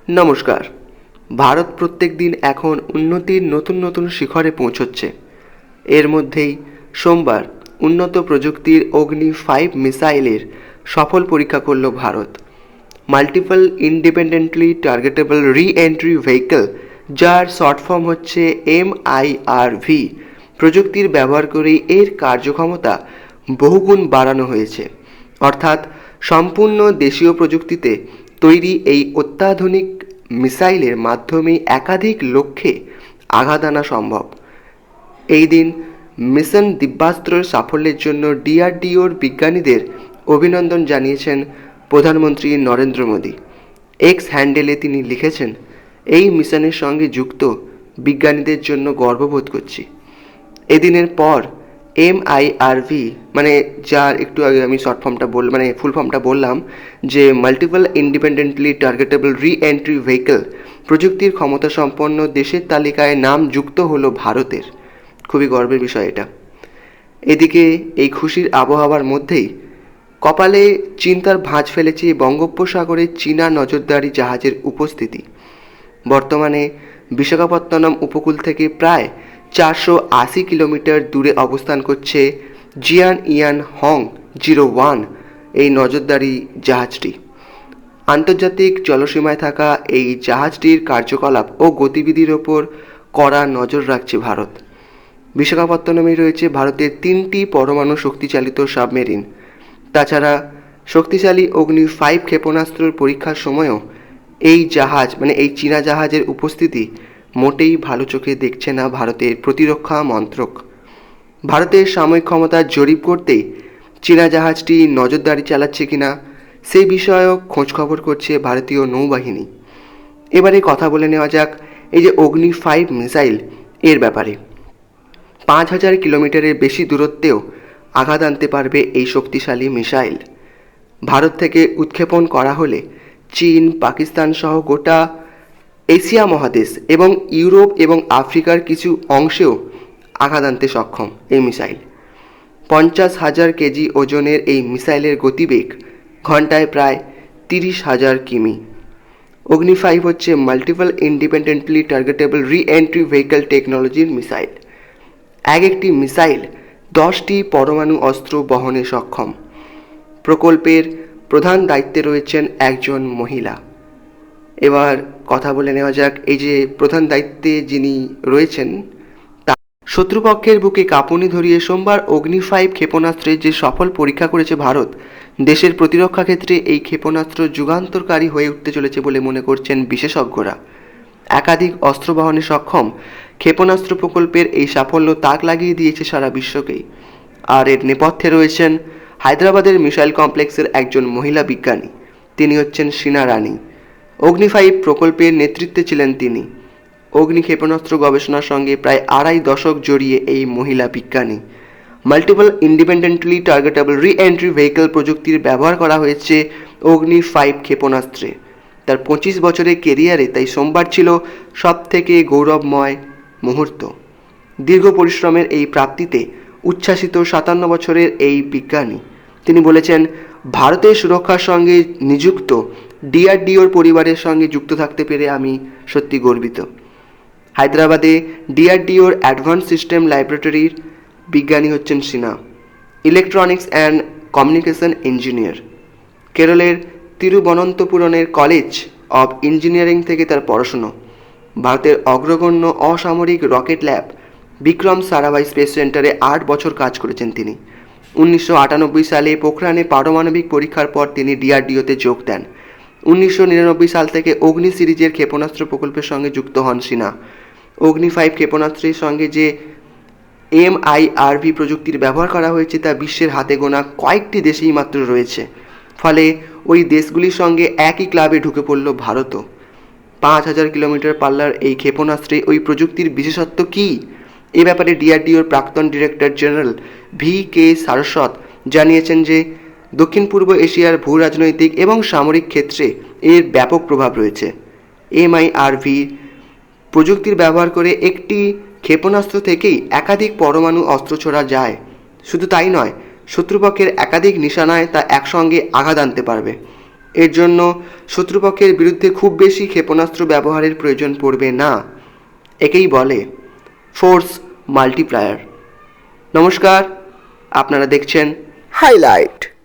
নমস্কার। ভারত প্রত্যেক দিন এখন উন্নতির নতুন নতুন শিখরে পৌঁছচ্ছে। এর মধ্যেই সোমবার উন্নত প্রযুক্তির অগ্নি-5 মিসাইলের সফল পরীক্ষা করল Bharat. Multiple independently targetable re-entry vehicle, যার শর্ট ফর্ম হচ্ছে MIRV, প্রযুক্তির ব্যবহার করে এর কার্যক্ষমতা বহুগুণ বাড়ানো হয়েছে। অর্থাৎ সম্পূর্ণ দেশীয় প্রযুক্তিতে তৈরি এই অত্যাধুনিক মিসাইলের মাধ্যমে একাধিক লক্ষ্যে আঘাত আনা সম্ভব। এই দিন মিশন দিব্যাস্ত্রের সাফল্যের জন্য DRDOর বিজ্ঞানীদের অভিনন্দন জানিয়েছেন প্রধানমন্ত্রী নরেন্দ্র মোদী। এক্স হ্যান্ডেলে তিনি লিখেছেন, এই মিশনের সঙ্গে যুক্ত বিজ্ঞানীদের জন্য গর্ববোধ করছি। এদিনের পর MIRV, যার একটু আগে আমি শর্ট ফর্মটা ফুল ফর্মটা বললাম, যে multiple independently targetable re-entry vehicle প্রযুক্তির ক্ষমতা সম্পন্ন দেশের তালিকায় নাম যুক্ত হলো ভারতের। খুবই গর্বের বিষয় এটা। এদিকে এই খুশির আবহাওয়ার মধ্যেই কপালে চিন্তার ভাঁজ ফেলেছে বঙ্গোপসাগরে চীনা নজরদারি জাহাজের উপস্থিতি। বর্তমানে বিশাখাপত্তনম উপকূল থেকে প্রায় 480 কিলোমিটার দূরে অবস্থান করছে জিয়ানইয়ান হং 01 এই নজরদারি জাহাজটি। আন্তর্জাতিক জলসীমায় থাকা এই জাহাজটির কার্যকলাপ ও গতিবিধির ওপর কড়া নজর রাখছে ভারত। বিশাখাপত্তনমে রয়েছে ভারতের 3টি পরমাণু শক্তিচালিত সাবমেরিন। তাছাড়া শক্তিশালী অগ্নি-5 ক্ষেপণাস্ত্রের পরীক্ষার সময়ও এই জাহাজ এই চীনা জাহাজের উপস্থিতি মোটেই ভালো চোখে দেখছে না ভারতের প্রতিরক্ষা মন্ত্রক। ভারতের সামরিক ক্ষমতার জরিপ করতেই চীনা জাহাজটি নজরদারি চালাচ্ছে কিনা সে বিষয়েও খোঁজখবর করছে ভারতীয় নৌবাহিনী। এবারে কথা বলে নেওয়া যাক এই যে অগ্নি-5 মিসাইল এর ব্যাপারে। 5000 কিলোমিটারের বেশি দূরত্বেও আঘাত আনতে পারবে এই শক্তিশালী মিসাইল। ভারত থেকে উৎক্ষেপণ করা হলে চীন, পাকিস্তান সহ গোটা এশিয়া মহাদেশ এবং ইউরোপ এবং আফ্রিকার কিছু অংশেও আঘাত আনতে সক্ষম এই মিসাইল। 50,000 কেজি ওজনের এই মিসাইলের গতিবেগ ঘন্টায় প্রায় 30,000 কিমি। অগ্নি-5 হচ্ছে multiple independently targetable re-entry vehicle টেকনোলজির মিসাইল। একটি মিসাইল 10টি পরমাণু অস্ত্র বহনে সক্ষম। প্রকল্পের প্রধান দায়িত্বে রয়েছেন একজন মহিলা। এবার কথা বলে নেওয়া যাক এই যে প্রধান দায়িত্বে যিনি রয়েছেন তা। শত্রুপক্ষের বুকে কাঁপুনি ধরিয়ে সোমবার অগ্নি-5 ক্ষেপণাস্ত্রের যে সফল পরীক্ষা করেছে ভারত, দেশের প্রতিরক্ষা ক্ষেত্রে এই ক্ষেপণাস্ত্র যুগান্তকারী হয়ে উঠতে চলেছে বলে মনে করছেন বিশেষজ্ঞরা। একাধিক অস্ত্র বহনে সক্ষম ক্ষেপণাস্ত্র প্রকল্পের এই সাফল্য তাক লাগিয়ে দিয়েছে সারা বিশ্বকেই। আর এর নেপথ্যে রয়েছেন হায়দ্রাবাদের মিসাইল কমপ্লেক্সের একজন মহিলা বিজ্ঞানী। তিনি হচ্ছেন শীনা রানী। অগ্নি-5 প্রকল্পের নেতৃত্বে ছিলেন তিনি। অগ্নি ক্ষেপণাস্ত্র গবেষণার সঙ্গে প্রায় 2.5 দশক জড়িয়ে এই মহিলা বিজ্ঞানী। Multiple independently targetable re-entry vehicle প্রযুক্তির ব্যবহার করা হয়েছে অগ্নি-5 ক্ষেপণাস্ত্রে। তার 25 বছরের কেরিয়ারে তাই সোমবার ছিল সবথেকে গৌরবময় মুহূর্ত। দীর্ঘ পরিশ্রমের এই প্রাপ্তিতে উচ্ছ্বাসিত 57 বছরের এই বিজ্ঞানী। তিনি বলেছেন, ভারতের সুরক্ষার সঙ্গে নিযুক্ত DRDOর পরিবারের সঙ্গে যুক্ত থাকতে পেরে আমি সত্যি গর্বিত। হায়দ্রাবাদে DRDOর অ্যাডভান্স সিস্টেম ল্যাবরেটরির বিজ্ঞানী হচ্ছেন Sheena, electronics and communication engineer. কেরলের তিরুবনন্তপুরমের কলেজ অব ইঞ্জিনিয়ারিং থেকে তার পড়াশুনো। ভারতের অগ্রগণ্য অসামরিক rocket lab Vikram Sarabhai space সেন্টারে 8 বছর কাজ করেছেন তিনি। 1998 সালে পোখরানে পারমাণবিক পরীক্ষার পর তিনি DRDOতে যোগ দেন। 1999 সাল থেকে অগ্নি সিরিজের ক্ষেপণাস্ত্র প্রকল্পের সঙ্গে যুক্ত হন শীনা। অগ্নি-5 ক্ষেপণাস্ত্রের সঙ্গে যে MIRV প্রযুক্তির ব্যবহার করা হয়েছে তা বিশ্বের হাতে গোনা কয়েকটি দেশেই মাত্র রয়েছে। ফলে ওই দেশগুলির সঙ্গে একই ক্লাবে ঢুকে পড়ল ভারতও। 5000 কিলোমিটার পাল্লার এই ক্ষেপণাস্ত্রে ওই প্রযুক্তির বিশেষত্ব কী, এ ব্যাপারে DRDOর প্রাক্তন ডিরেক্টর জেনারেল VK সারস্বত জানিয়েছেন যে দক্ষিণ পূর্ব এশিয়ার ভূ রাজনৈতিক এবং সামরিক ক্ষেত্রে এর ব্যাপক প্রভাব রয়েছে। MIRV প্রযুক্তির ব্যবহার করে একটি ক্ষেপণাস্ত্র থেকেই একাধিক পরমাণু অস্ত্র ছোড়া যায়। শুধু তাই নয়, শত্রুপক্ষের একাধিক নিশানায় তা একসঙ্গে আঘাত আনতে পারবে। এর জন্য শত্রুপক্ষের বিরুদ্ধে খুব বেশি ক্ষেপণাস্ত্র ব্যবহারের প্রয়োজন পড়বে না। একেই বলে ফোর্স মাল্টিপ্লায়ার। নমস্কার, আপনারা দেখছেন হাইলাইট।